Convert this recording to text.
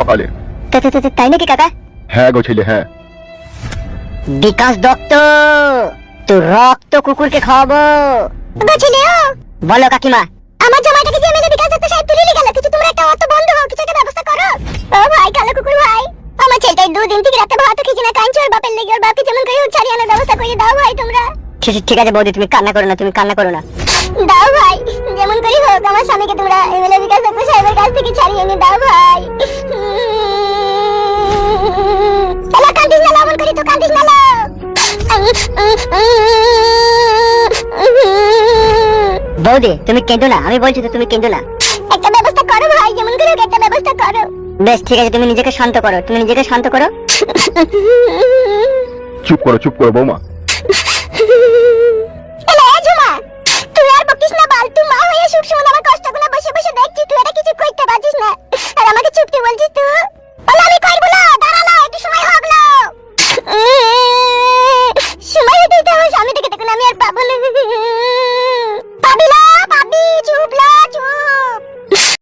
সকালে। তাই নাকি কাকা? হ্যাঁ গো ছেলে, হ্যাঁ। বিকাশ দত্ত, তো রক্ত কুকুরকে খাওয়াবো। বলো কাকিমা। আমার জামাইটাকে যে এমএলএ বিকাশ দত্ত সাহেব তুলে নিয়ে গেল, কিছু তোমরা একটা অত বন্ধ হও, কিছু একটা ব্যবস্থা করো। ও ভাই কালো কুকুর ভাই, আমার ছেলেটাই দুদিন থেকে রাতে ভাত খেয়ে না, কাঁদছে ওর বাপের লেগে। ওর বাপকে যেমন করে ছাড়িয়ে আনার ব্যবস্থা করে দাও ভাই তোমরা। ঠিক আছে বৌদি, তুমি কান্না করো না, তুমি কান্না করো না। দাও ভাই, যেমন করে হোক আমার স্বামীকে তোমরা এমএলএ বিকাশ দত্ত সাহেবের কাছ থেকে ছাড়িয়ে এনে দাও ভাই। এলা কান্দিস না, এমন করে তো কান্দিস না। বৌদি তুমি কেঁদো না, আমি বলছি তো তুমি কেঁদো না। একটা ব্যবস্থা করো ভাই, যেমন করে একটা ব্যবস্থা করো। বেশ ঠিক আছে, তুমি নিজেকে শান্ত করো, তুমি নিজেকে শান্ত করো। চুপ করো বৌমা। এলা ঝুমা, তুই আর বকিস না বাল, তুই মা হয়ে সুখ সুমন আমার কষ্টগুলো বসে বসে দেখছিস, তুই এটা কিছু কইতে পারছিস না আর আমাকে চুপতে বলছিস তুই। বল আমি